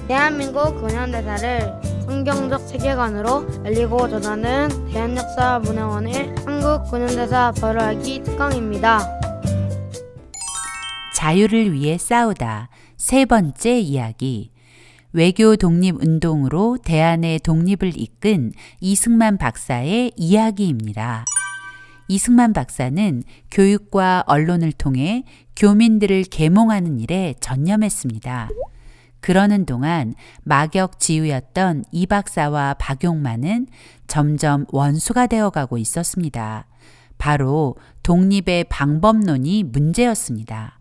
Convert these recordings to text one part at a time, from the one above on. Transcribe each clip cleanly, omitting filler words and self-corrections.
대한민국 근현대사를 성경적 세계관으로 알리고 전하는 대한역사문화원의 한국 근현대사 발화하기 특강입니다. 자유를 위해 싸우다. 세 번째 이야기. 외교 독립운동으로 대한의 독립을 이끈 이승만 박사의 이야기입니다. 이승만 박사는 교육과 언론을 통해 교민들을 계몽하는 일에 전념했습니다. 그러는 동안 막역지우였던 이 박사와 박용만은 점점 원수가 되어가고 있었습니다. 바로 독립의 방법론이 문제였습니다.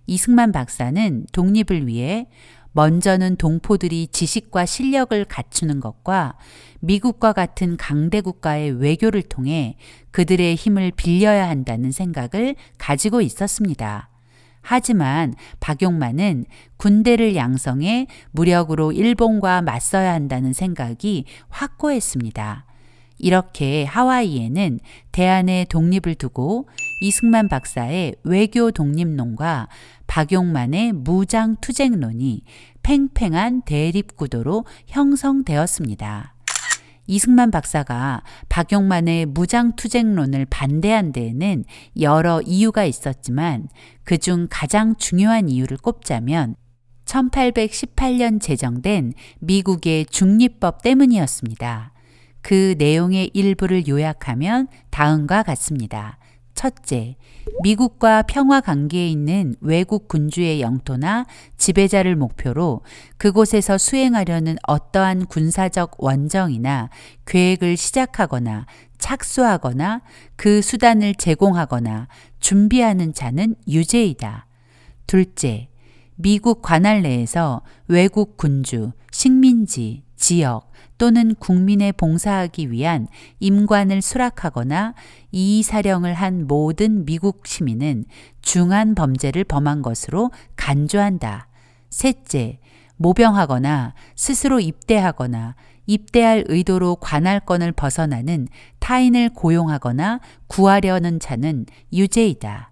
이승만 박사는 독립을 위해 먼저는 동포들이 지식과 실력을 갖추는 것과 미국과 같은 강대국가의 외교를 통해 그들의 힘을 빌려야 한다는 생각을 가지고 있었습니다. 하지만 박용만은 군대를 양성해 무력으로 일본과 맞서야 한다는 생각이 확고했습니다. 이렇게 하와이에는 대한의 독립을 두고 이승만 박사의 외교 독립론과 박용만의 무장 투쟁론이 팽팽한 대립구도로 형성되었습니다. 이승만 박사가 박용만의 무장 투쟁론을 반대한 데에는 여러 이유가 있었지만 그중 가장 중요한 이유를 꼽자면 1818년 제정된 미국의 중립법 때문이었습니다. 그 내용의 일부를 요약하면 다음과 같습니다. 첫째, 미국과 평화 관계에 있는 외국 군주의 영토나 지배자를 목표로 그곳에서 수행하려는 어떠한 군사적 원정이나 계획을 시작하거나 착수하거나 그 수단을 제공하거나 준비하는 자는 유죄이다. 둘째, 미국 관할 내에서 외국 군주, 식민지, 지역 또는 국민에 봉사하기 위한 임관을 수락하거나 이의사령을 한 모든 미국 시민은 중한 범죄를 범한 것으로 간주한다. 셋째, 모병하거나 스스로 입대하거나 입대할 의도로 관할권을 벗어나는 타인을 고용하거나 구하려는 자는 유죄이다.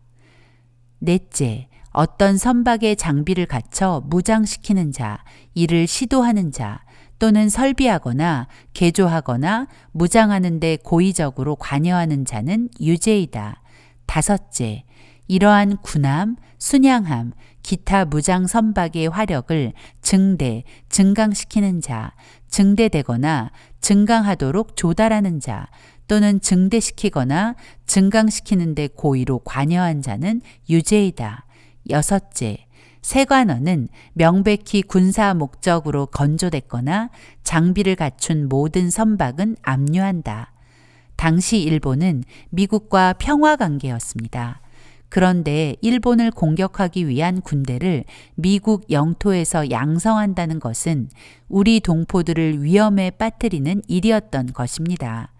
넷째, 어떤 선박의 장비를 갖춰 무장시키는 자, 이를 시도하는 자, 또는 설비하거나 개조하거나 무장하는 데 고의적으로 관여하는 자는 유죄이다. 다섯째, 이러한 군함, 순양함, 기타 무장 선박의 화력을 증강시키는 자, 증대되거나 증강하도록 조달하는 자, 또는 증대시키거나 증강시키는 데 고의로 관여한 자는 유죄이다. 여섯째, 세관원은 명백히 군사 목적으로 건조됐거나 장비를 갖춘 모든 선박은 압류한다. 당시 일본은 미국과 평화 관계였습니다. 그런데 일본을 공격하기 위한 군대를 미국 영토에서 양성한다는 것은 우리 동포들을 위험에 빠뜨리는 일이었던 것입니다.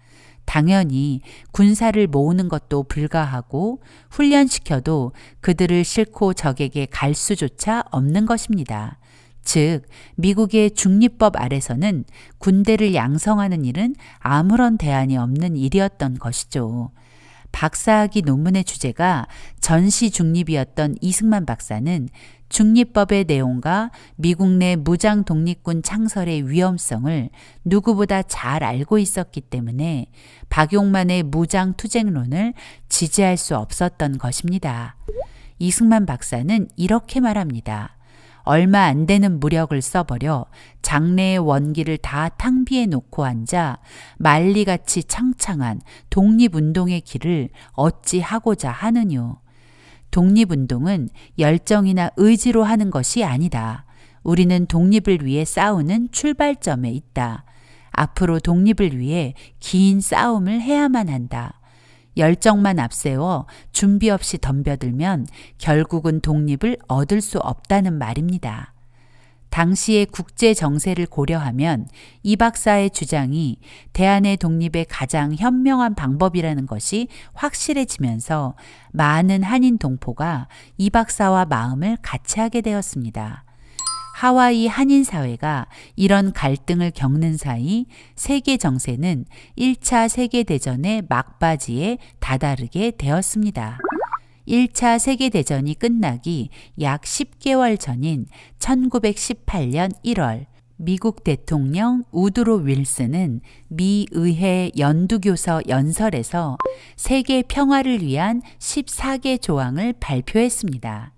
당연히 군사를 모으는 것도 불가하고 훈련시켜도 그들을 싣고 적에게 갈 수조차 없는 것입니다. 즉, 미국의 중립법 아래서는 군대를 양성하는 일은 아무런 대안이 없는 일이었던 것이죠. 박사학위 논문의 주제가 전시 중립이었던 이승만 박사는 중립법의 내용과 미국 내 무장 독립군 창설의 위험성을 누구보다 잘 알고 있었기 때문에 박용만의 무장 투쟁론을 지지할 수 없었던 것입니다. 이승만 박사는 이렇게 말합니다. 얼마 안 되는 무력을 써버려 장래의 원기를 다 탕비해 놓고 앉아 만리같이 창창한 독립운동의 길을 어찌 하고자 하느뇨. 독립운동은 열정이나 의지로 하는 것이 아니다. 우리는 독립을 위해 싸우는 출발점에 있다. 앞으로 독립을 위해 긴 싸움을 해야만 한다. 열정만 앞세워 준비 없이 덤벼들면 결국은 독립을 얻을 수 없다는 말입니다. 당시의 국제 정세를 고려하면 이 박사의 주장이 대한의 독립의 가장 현명한 방법이라는 것이 확실해지면서 많은 한인 동포가 이 박사와 마음을 같이 하게 되었습니다. 하와이 한인 사회가 이런 갈등을 겪는 사이 세계 정세는 1차 세계대전의 막바지에 다다르게 되었습니다. 1차 세계대전이 끝나기 약 10개월 전인 1918년 1월 미국 대통령 우드로 윌슨은 미 의회 연두교서 연설에서 세계 평화를 위한 14개 조항을 발표했습니다.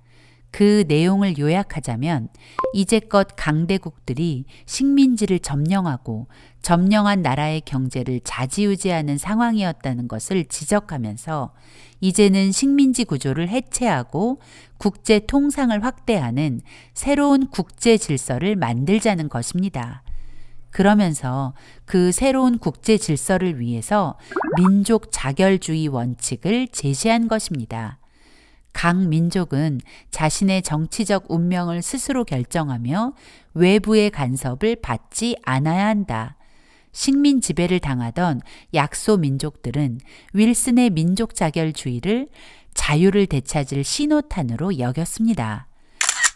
그 내용을 요약하자면 이제껏 강대국들이 식민지를 점령하고 점령한 나라의 경제를 좌지우지하는 상황이었다는 것을 지적하면서 이제는 식민지 구조를 해체하고 국제 통상을 확대하는 새로운 국제 질서를 만들자는 것입니다. 그러면서 그 새로운 국제 질서를 위해서 민족 자결주의 원칙을 제시한 것입니다. 각 민족은 자신의 정치적 운명을 스스로 결정하며 외부의 간섭을 받지 않아야 한다. 식민 지배를 당하던 약소 민족들은 윌슨의 민족 자결주의를 자유를 되찾을 신호탄으로 여겼습니다.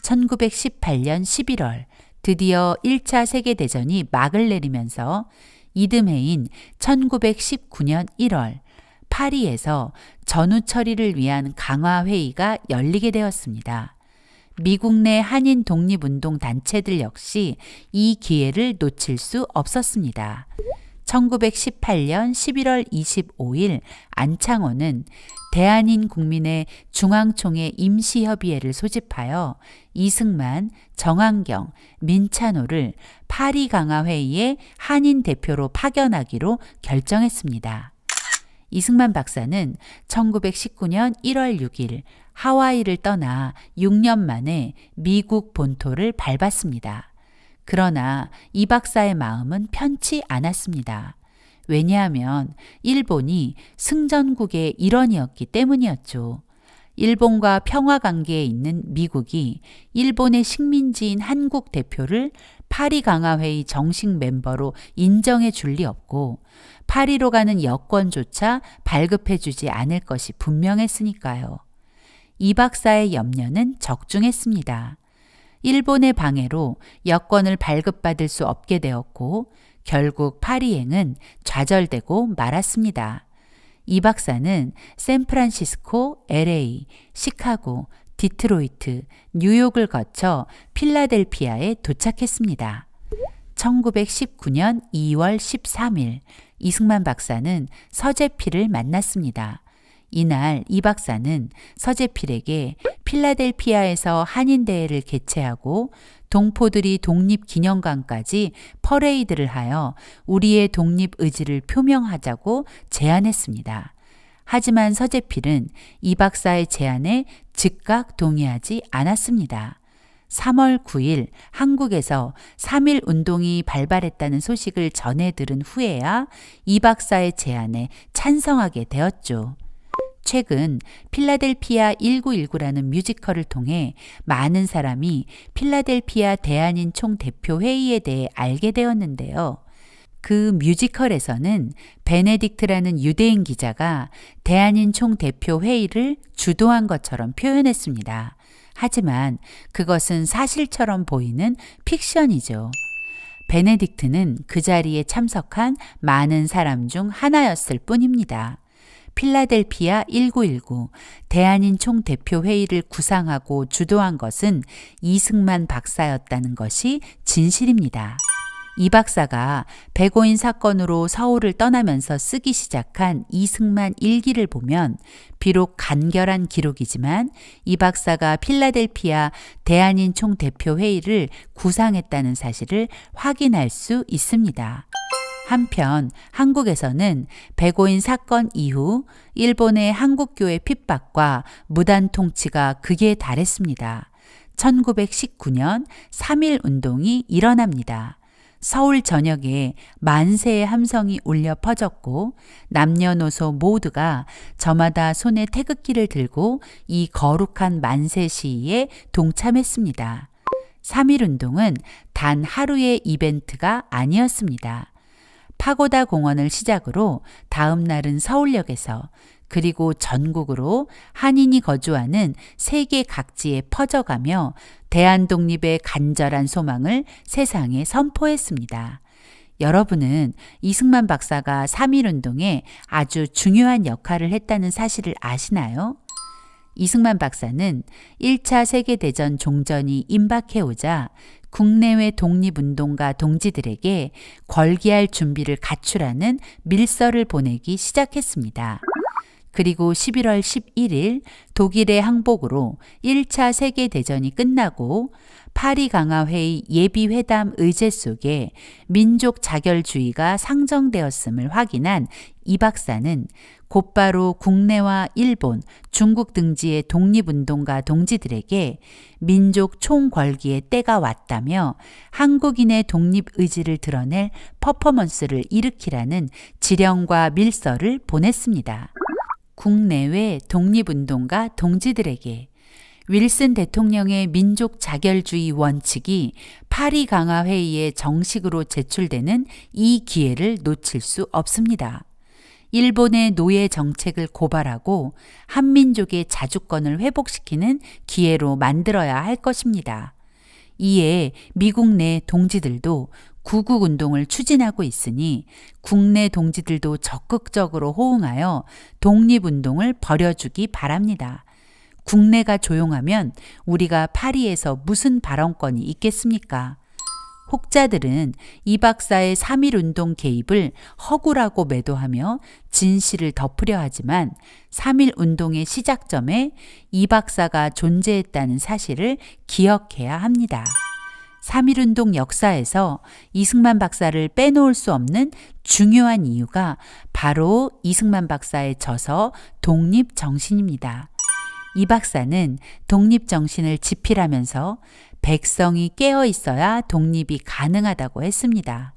1918년 11월 드디어 1차 세계대전이 막을 내리면서 이듬해인 1919년 1월 파리에서 전후 처리를 위한 강화회의가 열리게 되었습니다. 미국 내 한인 독립운동 단체들 역시 이 기회를 놓칠 수 없었습니다. 1918년 11월 25일 안창호는 대한인 국민의 중앙총회 임시협의회를 소집하여 이승만, 정한경, 민찬호를 파리 강화회의에 한인 대표로 파견하기로 결정했습니다. 이승만 박사는 1919년 1월 6일 하와이를 떠나 6년 만에 미국 본토를 밟았습니다. 그러나 이 박사의 마음은 편치 않았습니다. 왜냐하면 일본이 승전국의 일원이었기 때문이었죠. 일본과 평화 관계에 있는 미국이 일본의 식민지인 한국 대표를 파리 강화회의 정식 멤버로 인정해 줄 리 없고 파리로 가는 여권조차 발급해 주지 않을 것이 분명했으니까요. 이 박사의 염려는 적중했습니다. 일본의 방해로 여권을 발급받을 수 없게 되었고 결국 파리행은 좌절되고 말았습니다. 이 박사는 샌프란시스코, LA, 시카고, 디트로이트, 뉴욕을 거쳐 필라델피아에 도착했습니다. 1919년 2월 13일 이승만 박사는 서재필을 만났습니다. 이날 이 박사는 서재필에게 필라델피아에서 한인대회를 개최하고 동포들이 독립기념관까지 퍼레이드를 하여 우리의 독립 의지를 표명하자고 제안했습니다. 하지만 서재필은 이 박사의 제안에 즉각 동의하지 않았습니다. 3월 9일 한국에서 3.1 운동이 발발했다는 소식을 전해 들은 후에야 이 박사의 제안에 찬성하게 되었죠. 최근 필라델피아 1919라는 뮤지컬을 통해 많은 사람이 필라델피아 대한인 총대표회의에 대해 알게 되었는데요. 그 뮤지컬에서는 베네딕트라는 유대인 기자가 대한인 총대표회의를 주도한 것처럼 표현했습니다. 하지만 그것은 사실처럼 보이는 픽션이죠. 베네딕트는 그 자리에 참석한 많은 사람 중 하나였을 뿐입니다. 필라델피아 1919 대한인 총대표회의를 구상하고 주도한 것은 이승만 박사였다는 것이 진실입니다. 이 박사가 백오인 사건으로 서울을 떠나면서 쓰기 시작한 이승만 일기를 보면 비록 간결한 기록이지만 이 박사가 필라델피아 대한인 총대표회의를 구상했다는 사실을 확인할 수 있습니다. 한편 한국에서는 백오인 사건 이후 일본의 한국교회 핍박과 무단 통치가 극에 달했습니다. 1919년 3.1 운동이 일어납니다. 서울 전역에 만세의 함성이 울려 퍼졌고 남녀노소 모두가 저마다 손에 태극기를 들고 이 거룩한 만세 시위에 동참했습니다. 3.1 운동은 단 하루의 이벤트가 아니었습니다. 파고다 공원을 시작으로 다음 날은 서울역에서 그리고 전국으로 한인이 거주하는 세계 각지에 퍼져가며 대한독립의 간절한 소망을 세상에 선포했습니다. 여러분은 이승만 박사가 3.1 운동에 아주 중요한 역할을 했다는 사실을 아시나요? 이승만 박사는 1차 세계대전 종전이 임박해오자 국내외 독립운동가 동지들에게 걸기할 준비를 갖추라는 밀서를 보내기 시작했습니다. 그리고 11월 11일 독일의 항복으로 1차 세계대전이 끝나고 파리 강화회의 예비회담 의제 속에 민족 자결주의가 상정되었음을 확인한 이 박사는 곧바로 국내와 일본, 중국 등지의 독립운동가 동지들에게 민족 총궐기의 때가 왔다며 한국인의 독립의지를 드러낼 퍼포먼스를 일으키라는 지령과 밀서를 보냈습니다. 국내외 독립운동가 동지들에게 윌슨 대통령의 민족 자결주의 원칙이 파리 강화회의에 정식으로 제출되는 이 기회를 놓칠 수 없습니다. 일본의 노예 정책을 고발하고 한민족의 자주권을 회복시키는 기회로 만들어야 할 것입니다. 이에 미국 내 동지들도 구국운동을 추진하고 있으니 국내 동지들도 적극적으로 호응하여 독립운동을 벌여주기 바랍니다. 국내가 조용하면 우리가 파리에서 무슨 발언권이 있겠습니까? 혹자들은 이 박사의 3.1운동 개입을 허구라고 매도하며 진실을 덮으려 하지만 3.1운동의 시작점에 이 박사가 존재했다는 사실을 기억해야 합니다. 3.1운동 역사에서 이승만 박사를 빼놓을 수 없는 중요한 이유가 바로 이승만 박사의 저서 독립정신입니다. 이 박사는 독립정신을 지필하면서 백성이 깨어 있어야 독립이 가능하다고 했습니다.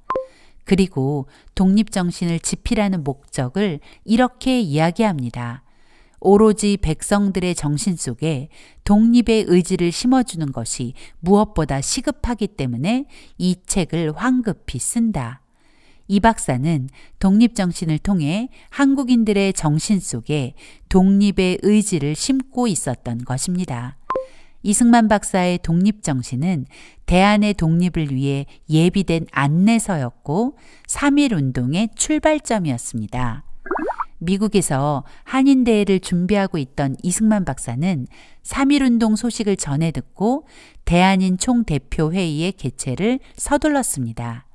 그리고 독립정신을 지필하는 목적을 이렇게 이야기합니다. 오로지 백성들의 정신 속에 독립의 의지를 심어주는 것이 무엇보다 시급하기 때문에 이 책을 황급히 쓴다. 이 박사는 독립정신을 통해 한국인들의 정신 속에 독립의 의지를 심고 있었던 것입니다. 이승만 박사의 독립정신은 대한의 독립을 위해 예비된 안내서였고 3.1운동의 출발점이었습니다. 미국에서 한인대회를 준비하고 있던 이승만 박사는 3.1운동 소식을 전해 듣고 대한인 총대표회의의 개최를 서둘렀습니다.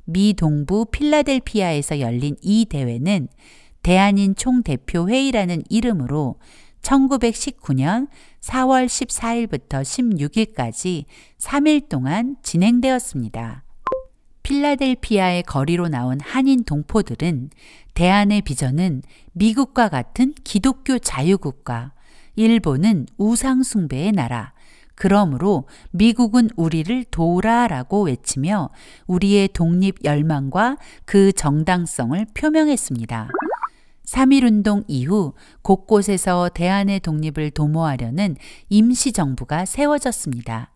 미 동부 필라델피아에서 열린 이 대회는 대한인 총대표회의라는 이름으로 1919년 4월 14일부터 16일까지 3일 동안 진행되었습니다. 필라델피아의 거리로 나온 한인 동포들은 대한의 비전은 미국과 같은 기독교 자유국가, 일본은 우상숭배의 나라, 그러므로 미국은 우리를 도우라라고 외치며 우리의 독립 열망과 그 정당성을 표명했습니다. 3.1운동 이후 곳곳에서 대한의 독립을 도모하려는 임시정부가 세워졌습니다.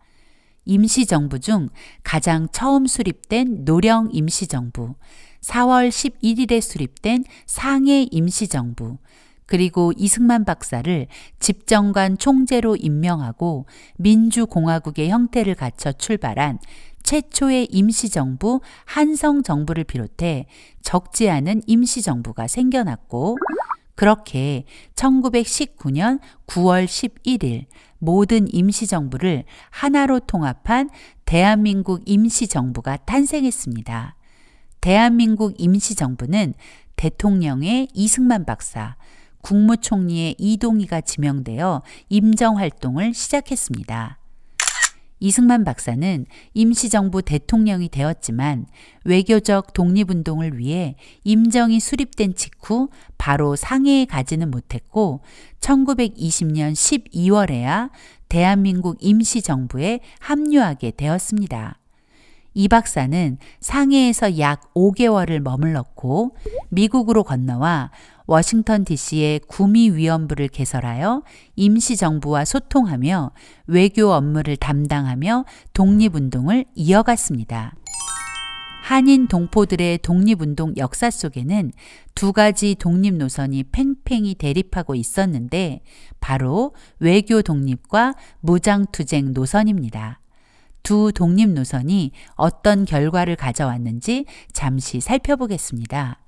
임시정부 중 가장 처음 수립된 노령 임시정부, 4월 11일에 수립된 상해 임시정부, 그리고 이승만 박사를 집정관 총재로 임명하고 민주공화국의 형태를 갖춰 출발한 최초의 임시정부 한성정부를 비롯해 적지 않은 임시정부가 생겨났고, 그렇게 1919년 9월 11일 모든 임시정부를 하나로 통합한 대한민국 임시정부가 탄생했습니다. 대한민국 임시정부는 대통령의 이승만 박사, 국무총리의 이동희가 지명되어 임정활동을 시작했습니다. 이승만 박사는 임시정부 대통령이 되었지만 외교적 독립운동을 위해 임정이 수립된 직후 바로 상해에 가지는 못했고 1920년 12월에야 대한민국 임시정부에 합류하게 되었습니다. 이 박사는 상해에서 약 5개월을 머물렀고 미국으로 건너와 워싱턴 DC의 구미위원부를 개설하여 임시정부와 소통하며 외교 업무를 담당하며 독립운동을 이어갔습니다. 한인 동포들의 독립운동 역사 속에는 두 가지 독립 노선이 팽팽히 대립하고 있었는데 바로 외교 독립과 무장투쟁 노선입니다. 두 독립 노선이 어떤 결과를 가져왔는지 잠시 살펴보겠습니다.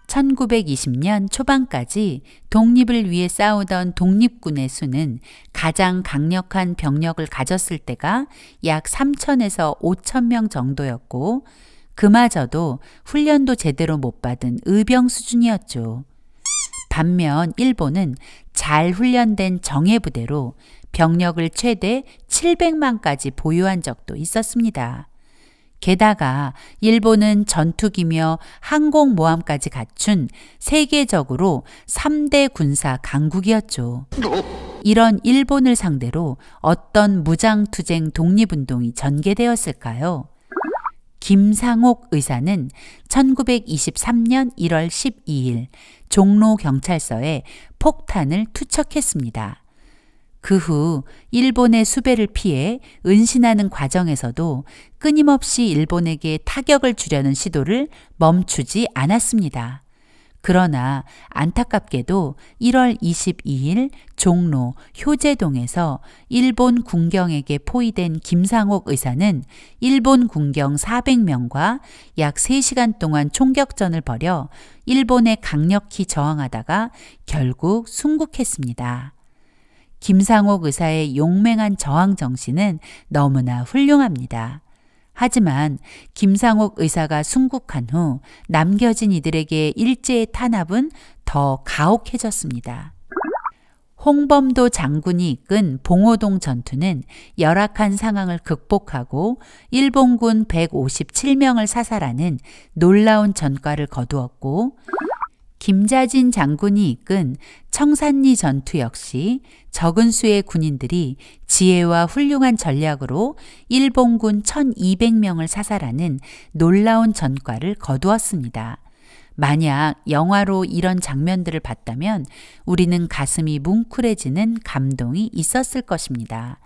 1920년 초반까지 독립을 위해 싸우던 독립군의 수는 가장 강력한 병력을 가졌을 때가 약 3,000에서 5,000명 정도였고, 그마저도 훈련도 제대로 못 받은 의병 수준이었죠. 반면 일본은 잘 훈련된 정예부대로 병력을 최대 700만까지 보유한 적도 있었습니다. 게다가 일본은 전투기며 항공모함까지 갖춘 세계적으로 3대 군사 강국이었죠. 이런 일본을 상대로 어떤 무장투쟁 독립운동이 전개되었을까요? 김상옥 의사는 1923년 1월 12일 종로경찰서에 폭탄을 투척했습니다. 그 후 일본의 수배를 피해 은신하는 과정에서도 끊임없이 일본에게 타격을 주려는 시도를 멈추지 않았습니다. 그러나 안타깝게도 1월 22일 종로 효제동에서 일본 군경에게 포위된 김상옥 의사는 일본 군경 400명과 약 3시간 동안 총격전을 벌여 일본에 강력히 저항하다가 결국 순국했습니다. 김상옥 의사의 용맹한 저항 정신은 너무나 훌륭합니다. 하지만 김상옥 의사가 순국한 후 남겨진 이들에게 일제의 탄압은 더 가혹해졌습니다. 홍범도 장군이 이끈 봉오동 전투는 열악한 상황을 극복하고 일본군 157명을 사살하는 놀라운 전과를 거두었고, 김자진 장군이 이끈 청산리 전투 역시 적은 수의 군인들이 지혜와 훌륭한 전략으로 일본군 1200명을 사살하는 놀라운 전과를 거두었습니다. 만약 영화로 이런 장면들을 봤다면 우리는 가슴이 뭉클해지는 감동이 있었을 것입니다.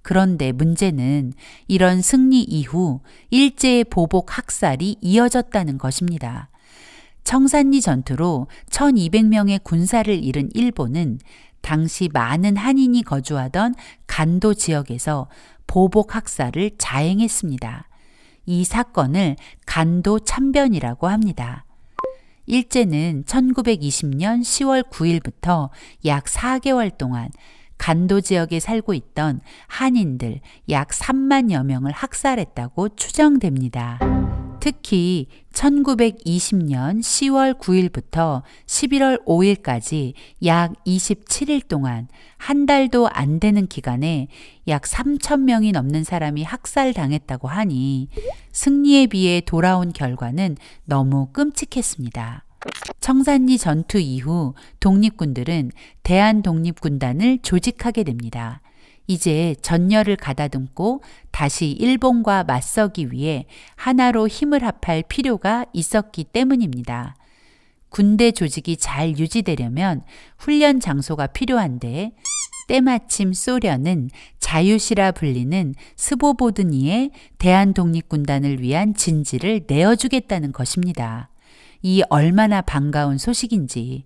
그런데 문제는 이런 승리 이후 일제의 보복 학살이 이어졌다는 것입니다. 청산리 전투로 1200명의 군사를 잃은 일본은 당시 많은 한인이 거주하던 간도 지역에서 보복 학살을 자행했습니다. 이 사건을 간도 참변이라고 합니다. 일제는 1920년 10월 9일부터 약 4개월 동안 간도 지역에 살고 있던 한인들 약 3만여 명을 학살했다고 추정됩니다. 특히 1920년 10월 9일부터 11월 5일까지 약 27일 동안 한 달도 안 되는 기간에 약 3,000명이 넘는 사람이 학살당했다고 하니 승리에 비해 돌아온 결과는 너무 끔찍했습니다. 청산리 전투 이후 독립군들은 대한독립군단을 조직하게 됩니다. 이제 전열을 가다듬고 다시 일본과 맞서기 위해 하나로 힘을 합할 필요가 있었기 때문입니다. 군대 조직이 잘 유지되려면 훈련 장소가 필요한데 때마침 소련은 자유시라 불리는 스보보드니에 대한독립군단을 위한 진지를 내어주겠다는 것입니다. 이 얼마나 반가운 소식인지.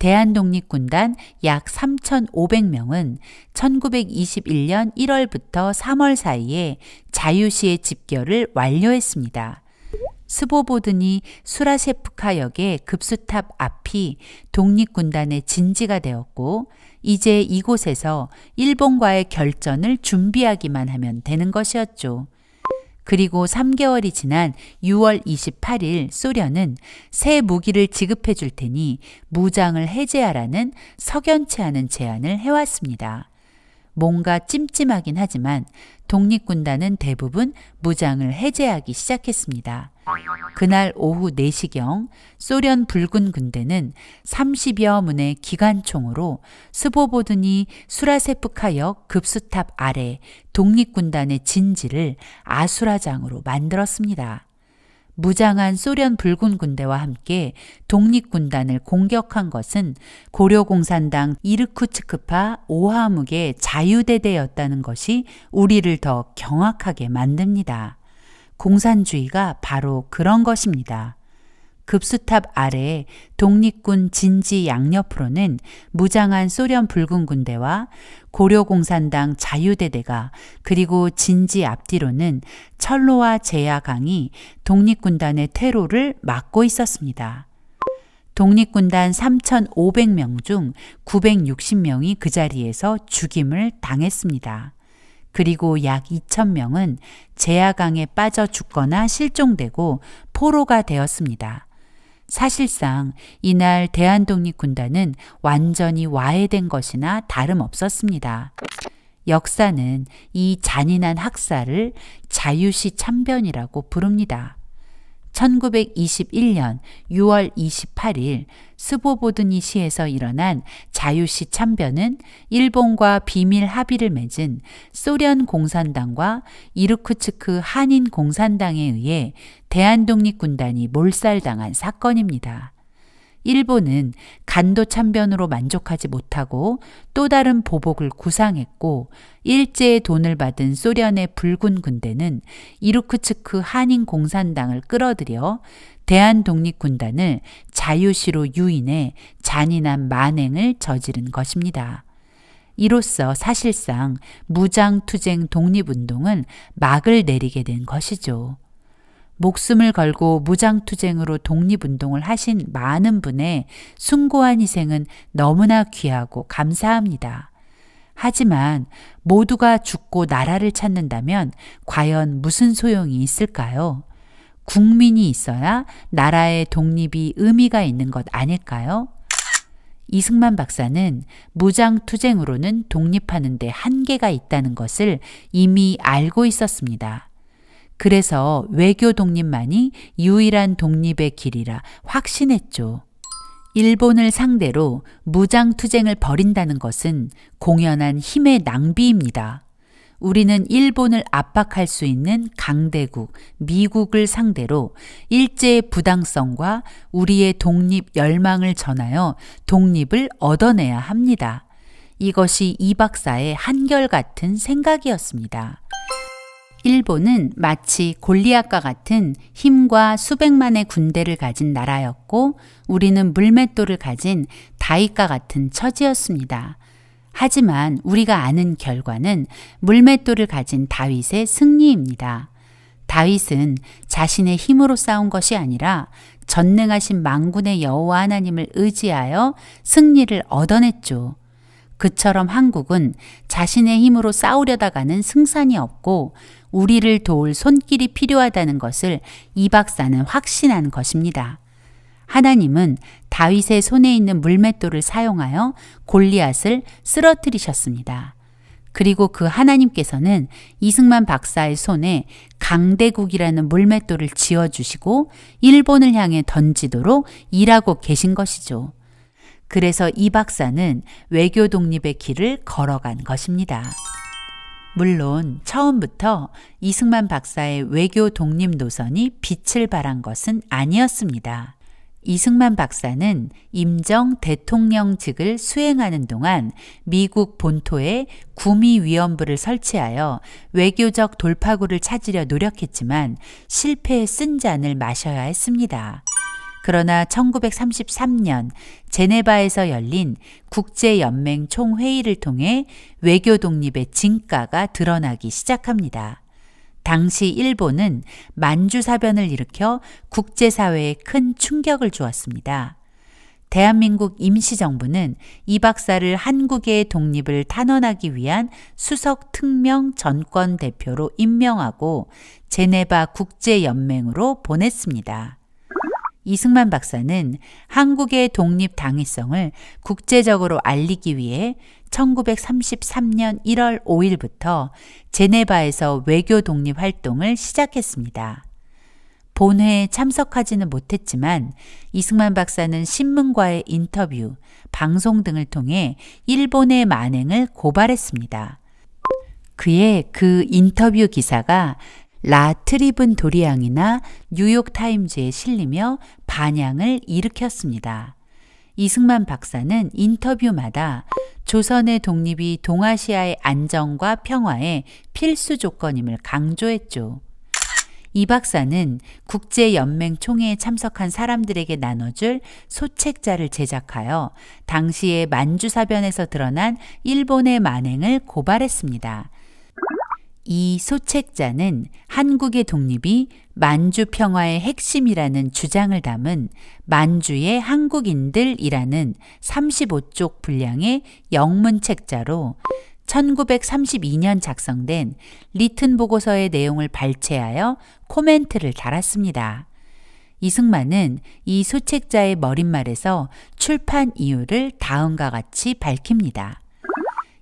대한독립군단 약 3,500명은 1921년 1월부터 3월 사이에 자유시의 집결을 완료했습니다. 스보보드니 수라셰프카역의 급수탑 앞이 독립군단의 진지가 되었고, 이제 이곳에서 일본과의 결전을 준비하기만 하면 되는 것이었죠. 그리고 3개월이 지난 6월 28일 소련은 새 무기를 지급해 줄 테니 무장을 해제하라는 석연치 않은 제안을 해왔습니다. 뭔가 찜찜하긴 하지만 독립군단은 대부분 무장을 해제하기 시작했습니다. 그날 오후 4시경 소련 붉은 군대는 30여 문의 기관총으로 스보보드니 수라세프카역 급수탑 아래 독립군단의 진지를 아수라장으로 만들었습니다. 무장한 소련 붉은 군대와 함께 독립군단을 공격한 것은 고려공산당 이르쿠츠크파 오하묵의 자유대대였다는 것이 우리를 더 경악하게 만듭니다. 공산주의가 바로 그런 것입니다. 급수탑 아래 독립군 진지 양옆으로는 무장한 소련 붉은 군대와 고려공산당 자유대대가, 그리고 진지 앞뒤로는 철로와 제야강이 독립군단의 퇴로를 막고 있었습니다. 독립군단 3,500명 중 960명이 그 자리에서 죽임을 당했습니다. 그리고 약 2,000명은 제야강에 빠져 죽거나 실종되고 포로가 되었습니다. 사실상 이날 대한독립군단은 완전히 와해된 것이나 다름없었습니다. 역사는 이 잔인한 학살을 자유시 참변이라고 부릅니다. 1921년 6월 28일 스보보드니 시에서 일어난 자유시 참변은 일본과 비밀 합의를 맺은 소련 공산당과 이르쿠츠크 한인 공산당에 의해 대한독립군단이 몰살당한 사건입니다. 일본은 간도 참변으로 만족하지 못하고 또 다른 보복을 구상했고 일제의 돈을 받은 소련의 붉은 군대는 이르쿠츠크 한인 공산당을 끌어들여 대한독립군단을 자유시로 유인해 잔인한 만행을 저지른 것입니다. 이로써 사실상 무장투쟁 독립운동은 막을 내리게 된 것이죠. 목숨을 걸고 무장투쟁으로 독립운동을 하신 많은 분의 숭고한 희생은 너무나 귀하고 감사합니다. 하지만 모두가 죽고 나라를 찾는다면 과연 무슨 소용이 있을까요? 국민이 있어야 나라의 독립이 의미가 있는 것 아닐까요? 이승만 박사는 무장투쟁으로는 독립하는 데 한계가 있다는 것을 이미 알고 있었습니다. 그래서 외교 독립만이 유일한 독립의 길이라 확신했죠. 일본을 상대로 무장투쟁을 벌인다는 것은 공연한 힘의 낭비입니다. 우리는 일본을 압박할 수 있는 강대국, 미국을 상대로 일제의 부당성과 우리의 독립 열망을 전하여 독립을 얻어내야 합니다. 이것이 이 박사의 한결같은 생각이었습니다. 일본은 마치 골리앗과 같은 힘과 수백만의 군대를 가진 나라였고 우리는 물맷돌을 가진 다윗과 같은 처지였습니다. 하지만 우리가 아는 결과는 물맷돌을 가진 다윗의 승리입니다. 다윗은 자신의 힘으로 싸운 것이 아니라 전능하신 만군의 여호와 하나님을 의지하여 승리를 얻어냈죠. 그처럼 한국은 자신의 힘으로 싸우려다가는 승산이 없고 우리를 도울 손길이 필요하다는 것을 이 박사는 확신한 것입니다. 하나님은 다윗의 손에 있는 물맷돌을 사용하여 골리앗을 쓰러뜨리셨습니다. 그리고 그 하나님께서는 이승만 박사의 손에 강대국이라는 물맷돌을 쥐어주시고 일본을 향해 던지도록 일하고 계신 것이죠. 그래서 이 박사는 외교 독립의 길을 걸어간 것입니다. 물론 처음부터 이승만 박사의 외교 독립 노선이 빛을 발한 것은 아니었습니다. 이승만 박사는 임정 대통령직을 수행하는 동안 미국 본토에 구미위원부를 설치하여 외교적 돌파구를 찾으려 노력했지만 실패의 쓴 잔을 마셔야 했습니다. 그러나 1933년 제네바에서 열린 국제연맹 총회의를 통해 외교 독립의 진가가 드러나기 시작합니다. 당시 일본은 만주사변을 일으켜 국제사회에 큰 충격을 주었습니다. 대한민국 임시정부는 이 박사를 한국의 독립을 탄원하기 위한 수석 특명 전권 대표로 임명하고 제네바 국제연맹으로 보냈습니다. 이승만 박사는 한국의 독립 당위성을 국제적으로 알리기 위해 1933년 1월 5일부터 제네바에서 외교 독립 활동을 시작했습니다. 본회에 참석하지는 못했지만 이승만 박사는 신문과의 인터뷰, 방송 등을 통해 일본의 만행을 고발했습니다. 그의 그 인터뷰 기사가 라 트리븐 도리앙이나 뉴욕타임즈에 실리며 반향을 일으켰습니다. 이승만 박사는 인터뷰마다 조선의 독립이 동아시아의 안정과 평화의 필수 조건임을 강조했죠. 이 박사는 국제연맹 총회에 참석한 사람들에게 나눠줄 소책자를 제작하여 당시의 만주사변에서 드러난 일본의 만행을 고발했습니다. 이 소책자는 한국의 독립이 만주 평화의 핵심이라는 주장을 담은 만주의 한국인들이라는 35쪽 분량의 영문책자로 1932년 작성된 리튼 보고서의 내용을 발췌하여 코멘트를 달았습니다. 이승만은 이 소책자의 머릿말에서 출판 이유를 다음과 같이 밝힙니다.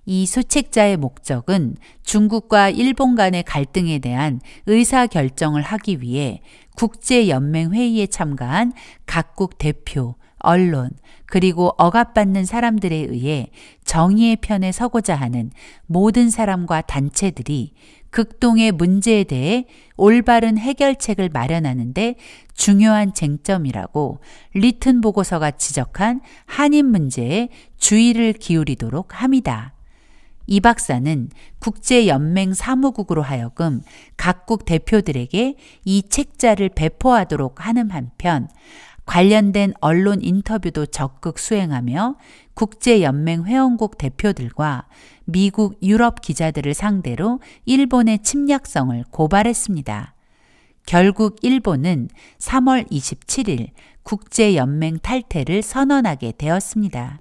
이 소책자의 목적은 중국과 일본 간의 갈등에 대한 의사결정을 하기 위해 국제연맹회의에 참가한 각국 대표, 언론, 그리고 억압받는 사람들에 의해 정의의 편에 서고자 하는 모든 사람과 단체들이 극동의 문제에 대해 올바른 해결책을 마련하는데 중요한 쟁점이라고 리튼 보고서가 지적한 한인 문제에 주의를 기울이도록 합니다. 이 박사는 국제연맹 사무국으로 하여금 각국 대표들에게 이 책자를 배포하도록 하는 한편 관련된 언론 인터뷰도 적극 수행하며 국제연맹 회원국 대표들과 미국, 유럽 기자들을 상대로 일본의 침략성을 고발했습니다. 결국 일본은 3월 27일 국제연맹 탈퇴를 선언하게 되었습니다.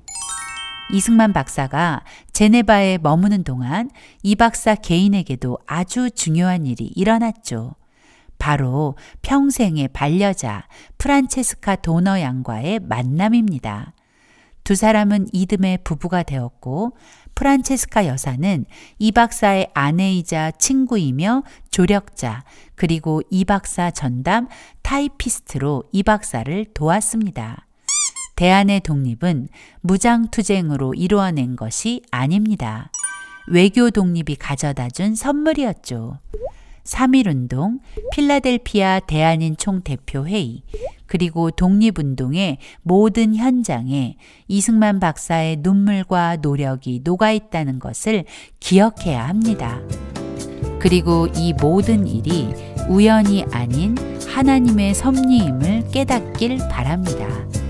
이승만 박사가 제네바에 머무는 동안 이 박사 개인에게도 아주 중요한 일이 일어났죠. 바로 평생의 반려자 프란체스카 도너 양과의 만남입니다. 두 사람은 이듬해 부부가 되었고 프란체스카 여사는 이 박사의 아내이자 친구이며 조력자 그리고 이 박사 전담 타이피스트로 이 박사를 도왔습니다. 대한의 독립은 무장투쟁으로 이루어낸 것이 아닙니다. 외교 독립이 가져다준 선물이었죠. 3.1운동, 필라델피아 대한인 총대표회의, 그리고 독립운동의 모든 현장에 이승만 박사의 눈물과 노력이 녹아있다는 것을 기억해야 합니다. 그리고 이 모든 일이 우연이 아닌 하나님의 섭리임을 깨닫길 바랍니다.